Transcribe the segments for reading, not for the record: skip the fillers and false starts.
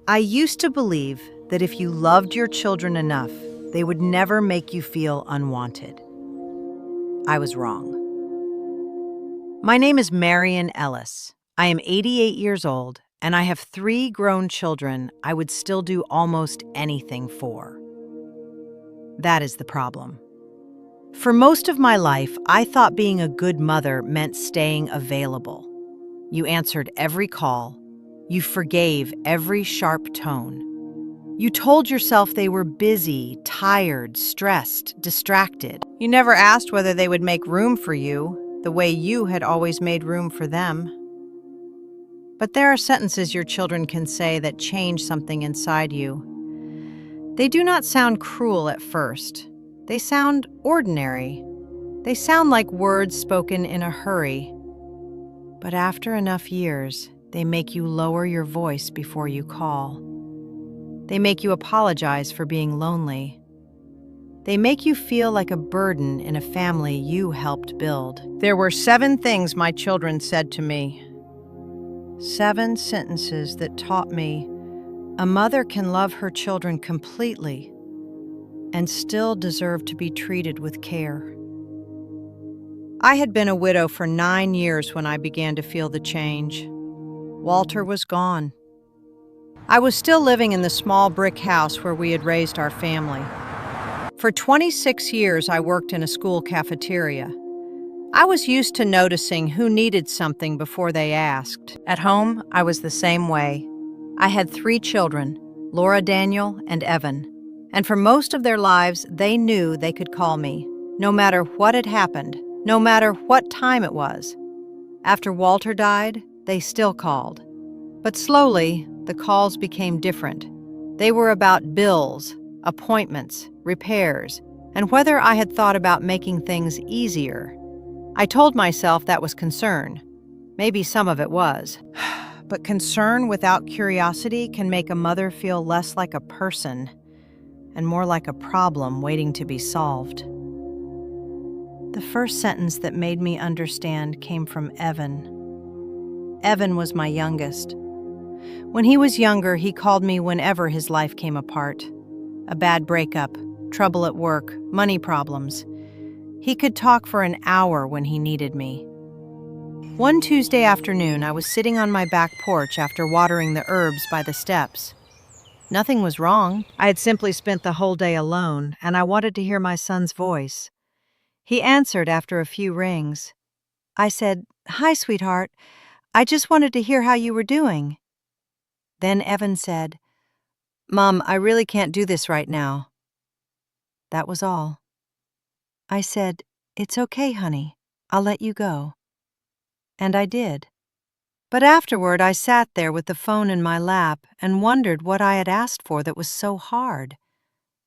I used to believe that if you loved your children enough, they would never make you feel unwanted. I was wrong. My name is Marian Ellis. I am 88 years old, and I have 3 grown children I would still do almost anything for. That is the problem. For most of my life, I thought being a good mother meant staying available. You answered every call. You forgave every sharp tone. You told yourself they were busy, tired, stressed, distracted. You never asked whether they would make room for you, the way you had always made room for them. But there are sentences your children can say that change something inside you. They do not sound cruel at first. They sound ordinary. They sound like words spoken in a hurry. But after enough years, they make you lower your voice before you call. They make you apologize for being lonely. They make you feel like a burden in a family you helped build. There were 7 things my children said to me. 7 sentences that taught me a mother can love her children completely and still deserve to be treated with care. I had been a widow for 9 years when I began to feel the change. Walter was gone. I was still living in the small brick house where we had raised our family. For 26 years, I worked in a school cafeteria. I was used to noticing who needed something before they asked. At home, I was the same way. I had 3 children, Laura, Daniel, and Evan. And for most of their lives, they knew they could call me, no matter what had happened, no matter what time it was. After Walter died, they still called. But slowly, the calls became different. They were about bills, appointments, repairs, and whether I had thought about making things easier. I told myself that was concern. Maybe some of it was. But concern without curiosity can make a mother feel less like a person and more like a problem waiting to be solved. The first sentence that made me understand came from Evan. Evan was my youngest. When he was younger, he called me whenever his life came apart. A bad breakup, trouble at work, money problems. He could talk for an hour when he needed me. One Tuesday afternoon, I was sitting on my back porch after watering the herbs by the steps. Nothing was wrong. I had simply spent the whole day alone, and I wanted to hear my son's voice. He answered after a few rings. I said, "Hi, sweetheart. I just wanted to hear how you were doing." Then Evan said, "Mom, I really can't do this right now." That was all. I said, "It's okay, honey. I'll let you go." And I did. But afterward, I sat there with the phone in my lap and wondered what I had asked for that was so hard.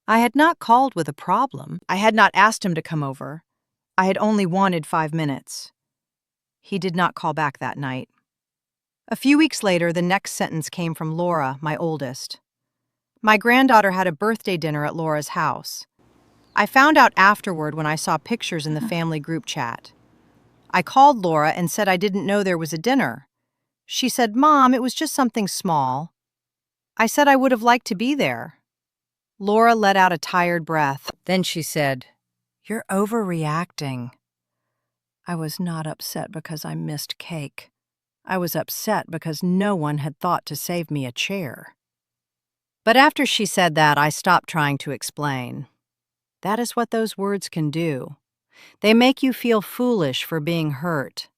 I had not called with a problem. I had not asked him to come over. I had only wanted 5 minutes. He did not call back that night. A few weeks later, the next sentence came from Laura, my oldest. My granddaughter had a birthday dinner at Laura's house. I found out afterward when I saw pictures in the family group chat. I called Laura and said I didn't know there was a dinner. She said, "Mom, it was just something small." I said I would have liked to be there. Laura let out a tired breath. Then she said, "You're overreacting." I was not upset because I missed cake. I was upset because no one had thought to save me a chair. But after she said that, I stopped trying to explain. That is what those words can do. They make you feel foolish for being hurt.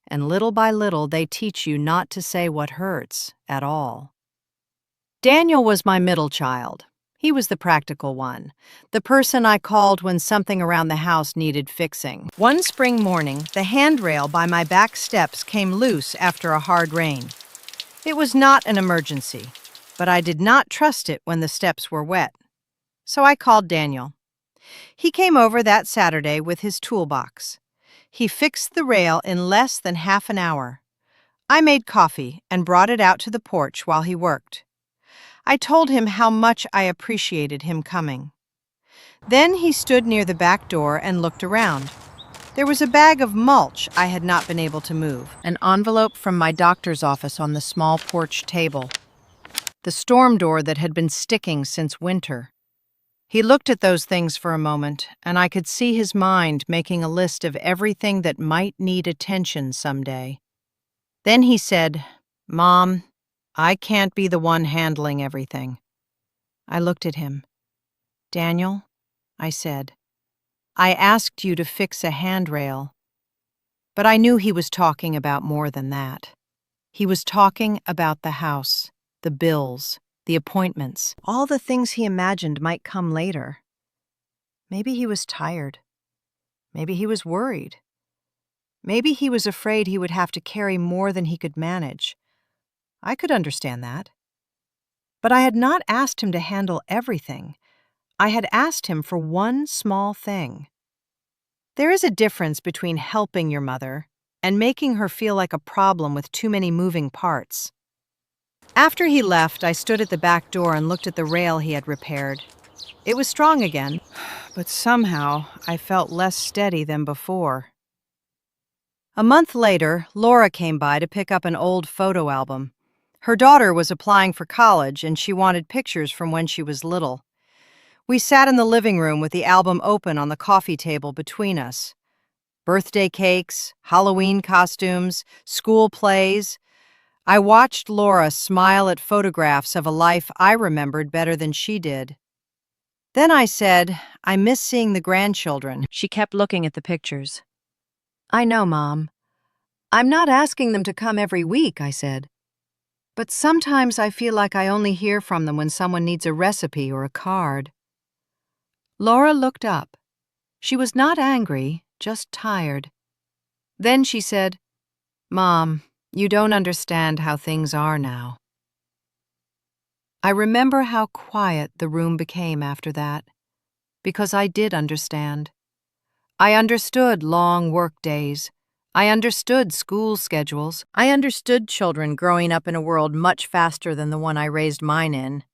And little by little, they teach you not to say what hurts at all. Daniel was my middle child. He was the practical one, the person I called when something around the house needed fixing. One spring morning, the handrail by my back steps came loose after a hard rain. It was not an emergency, but I did not trust it when the steps were wet. So I called Daniel. He came over that Saturday with his toolbox. He fixed the rail in less than half an hour. I made coffee and brought it out to the porch while he worked. I told him how much I appreciated him coming. Then he stood near the back door and looked around. There was a bag of mulch I had not been able to move, an envelope from my doctor's office on the small porch table. the storm door that had been sticking since winter. He looked at those things for a moment, and I could see his mind making a list of everything that might need attention someday. Then he said, "Mom, I can't be the one handling everything." I looked at him. "Daniel," I said, "I asked you to fix a handrail." But I knew he was talking about more than that. He was talking about the house, the bills, the appointments, all the things he imagined might come later. Maybe he was tired. Maybe he was worried. Maybe he was afraid he would have to carry more than he could manage. I could understand that. But I had not asked him to handle everything. I had asked him for one small thing. There is a difference between helping your mother and making her feel like a problem with too many moving parts. After he left, I stood at the back door and looked at the rail he had repaired. It was strong again, but somehow I felt less steady than before. A month later, Laura came by to pick up an old photo album. Her daughter was applying for college, and she wanted pictures from when she was little. We sat in the living room with the album open on the coffee table between us. Birthday cakes, Halloween costumes, school plays. I watched Laura smile at photographs of a life I remembered better than she did. Then I said, "I miss seeing the grandchildren." She kept looking at the pictures. "I know, Mom. I'm not asking them to come every week," I said. "But sometimes I feel like I only hear from them when someone needs a recipe or a card." Laura looked up. She was not angry, just tired. Then she said, "Mom, you don't understand how things are now." I remember how quiet the room became after that, because I did understand. I understood long work days. I understood school schedules. I understood children growing up in a world much faster than the one I raised mine in.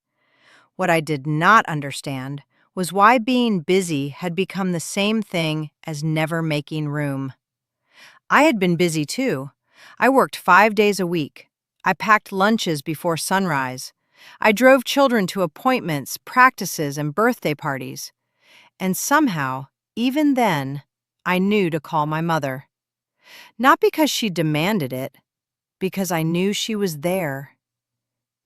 What I did not understand was why being busy had become the same thing as never making room. I had been busy too. I worked 5 days a week. I packed lunches before sunrise. I drove children to appointments, practices, and birthday parties. And somehow, even then, I knew to call my mother. Not because she demanded it, because I knew she was there.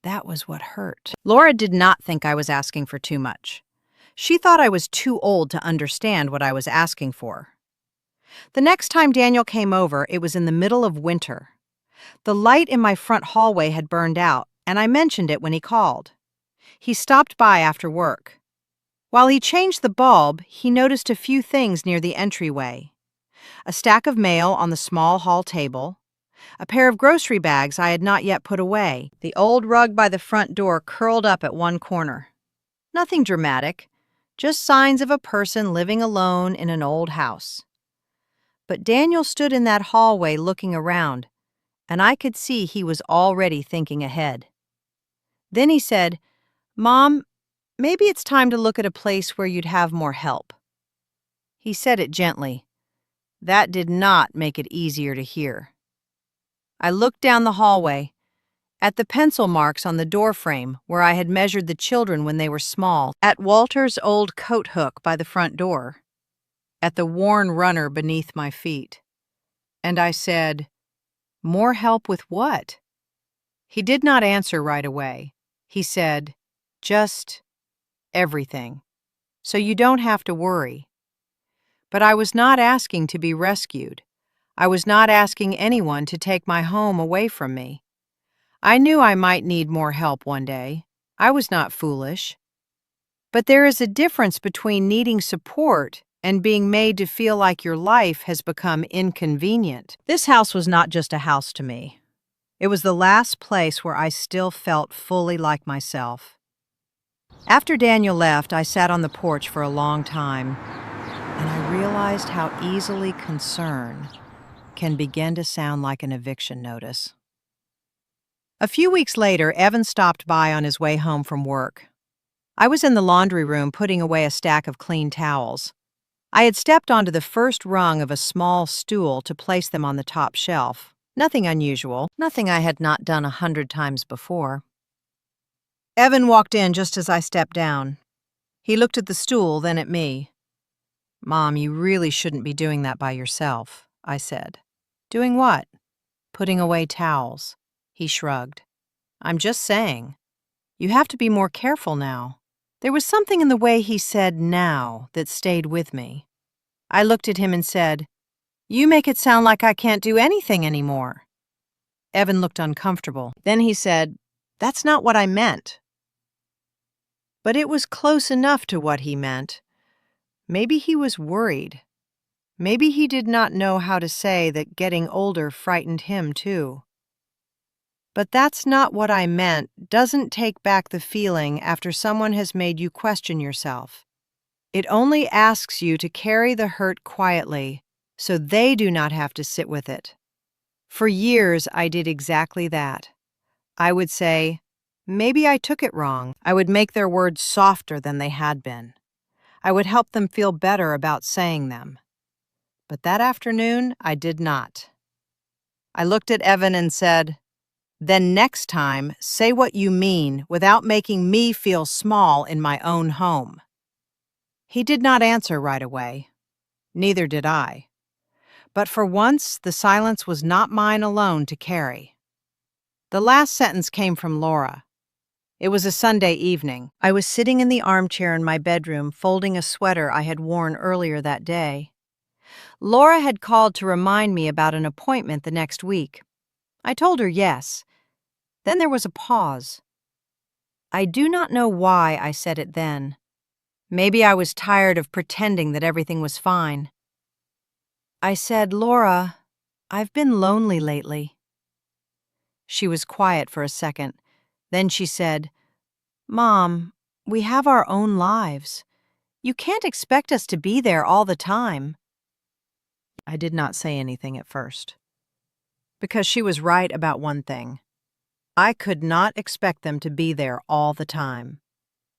That was what hurt. Laura did not think I was asking for too much. She thought I was too old to understand what I was asking for. The next time Daniel came over, it was in the middle of winter. The light in my front hallway had burned out, and I mentioned it when he called. He stopped by after work. While he changed the bulb, he noticed a few things near the entryway. A stack of mail on the small hall table, a pair of grocery bags I had not yet put away, the old rug by the front door curled up at one corner. Nothing dramatic, just signs of a person living alone in an old house. But Daniel stood in that hallway looking around, and I could see he was already thinking ahead. Then he said, "Mom, maybe it's time to look at a place where you'd have more help." He said it gently. That did not make it easier to hear. I looked down the hallway, at the pencil marks on the doorframe where I had measured the children when they were small, at Walter's old coat hook by the front door, at the worn runner beneath my feet. And I said, "More help with what?" He did not answer right away. He said, "Just everything. So you don't have to worry." But I was not asking to be rescued. I was not asking anyone to take my home away from me. I knew I might need more help one day. I was not foolish. But there is a difference between needing support and being made to feel like your life has become inconvenient. This house was not just a house to me. It was the last place where I still felt fully like myself. After Daniel left, I sat on the porch for a long time, and I realized how easily concern can begin to sound like an eviction notice. A few weeks later, Evan stopped by on his way home from work. I was in the laundry room putting away a stack of clean towels. I had stepped onto the first rung of a small stool to place them on the top shelf. Nothing unusual, nothing I had not done 100 times before. Evan walked in just as I stepped down. He looked at the stool, then at me. "Mom, you really shouldn't be doing that by yourself," I said. "Doing what?" "Putting away towels." He shrugged. "I'm just saying. You have to be more careful now." There was something in the way he said now that stayed with me. I looked at him and said, "You make it sound like I can't do anything anymore." Evan looked uncomfortable. Then he said, "That's not what I meant." But it was close enough to what he meant. Maybe he was worried. Maybe he did not know how to say that getting older frightened him too. But "that's not what I meant" doesn't take back the feeling after someone has made you question yourself. It only asks you to carry the hurt quietly so they do not have to sit with it. For years, I did exactly that. I would say, maybe I took it wrong. I would make their words softer than they had been. I would help them feel better about saying them. But that afternoon, I did not. I looked at Evan and said, "Then next time, say what you mean without making me feel small in my own home." He did not answer right away. Neither did I. But for once, the silence was not mine alone to carry. The last sentence came from Laura. It was a Sunday evening. I was sitting in the armchair in my bedroom, folding a sweater I had worn earlier that day. Laura had called to remind me about an appointment the next week. I told her yes. Then there was a pause. I do not know why I said it then. Maybe I was tired of pretending that everything was fine. I said, "Laura, I've been lonely lately." She was quiet for a second. Then she said, "Mom, we have our own lives. You can't expect us to be there all the time." I did not say anything at first. Because she was right about one thing. I could not expect them to be there all the time.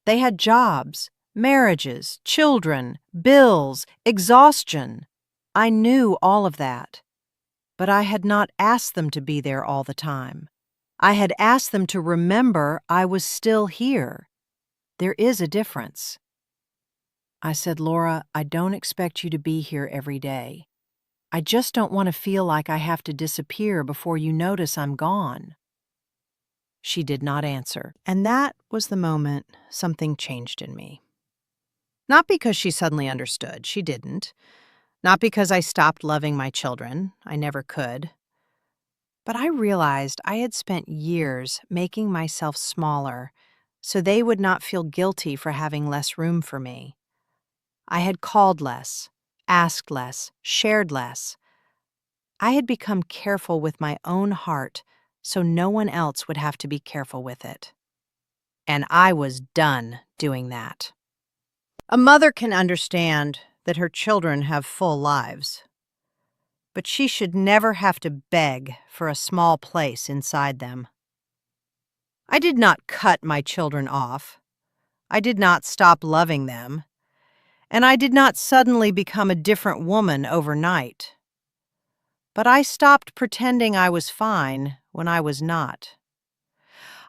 They had jobs, marriages, children, bills, exhaustion. I knew all of that. But I had not asked them to be there all the time. I had asked them to remember I was still here. There is a difference. I said, "Laura, I don't expect you to be here every day. I just don't want to feel like I have to disappear before you notice I'm gone." She did not answer, and that was the moment something changed in me. Not because she suddenly understood, she didn't. Not because I stopped loving my children, I never could. But I realized I had spent years making myself smaller so they would not feel guilty for having less room for me. I had called less, asked less, shared less. I had become careful with my own heart so no one else would have to be careful with it. And I was done doing that. A mother can understand that her children have full lives, but she should never have to beg for a small place inside them. I did not cut my children off. I did not stop loving them. And I did not suddenly become a different woman overnight. But I stopped pretending I was fine when I was not.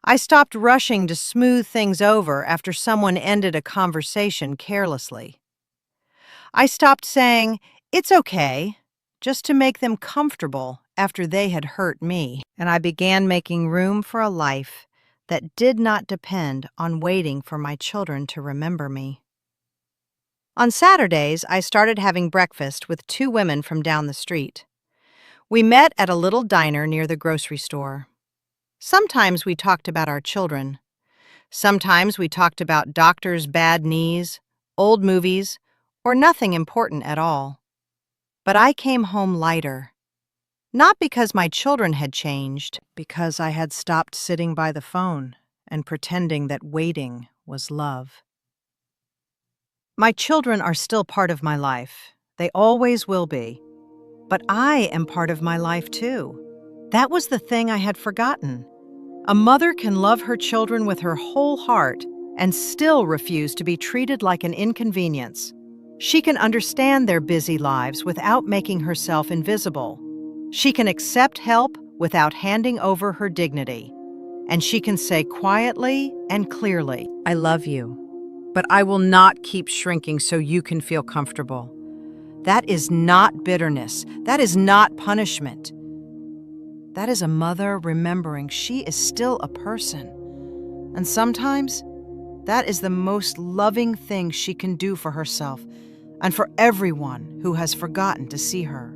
I stopped rushing to smooth things over after someone ended a conversation carelessly. I stopped saying, "It's okay," just to make them comfortable after they had hurt me. And I began making room for a life that did not depend on waiting for my children to remember me. On Saturdays, I started having breakfast with two women from down the street. We met at a little diner near the grocery store. Sometimes we talked about our children. Sometimes we talked about doctors' bad knees, old movies, or nothing important at all. But I came home lighter. Not because my children had changed, because I had stopped sitting by the phone and pretending that waiting was love. My children are still part of my life. They always will be. But I am part of my life too. That was the thing I had forgotten. A mother can love her children with her whole heart and still refuse to be treated like an inconvenience. She can understand their busy lives without making herself invisible. She can accept help without handing over her dignity. And she can say quietly and clearly, "I love you, but I will not keep shrinking so you can feel comfortable." That is not bitterness. That is not punishment. That is a mother remembering she is still a person. And sometimes, that is the most loving thing she can do for herself and for everyone who has forgotten to see her.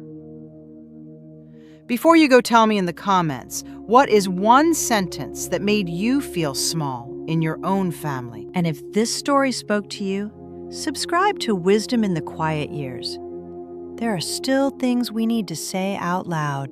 Before you go, tell me in the comments, what is one sentence that made you feel small in your own family? And if this story spoke to you, subscribe to Wisdom in the Quiet Years. There are still things we need to say out loud.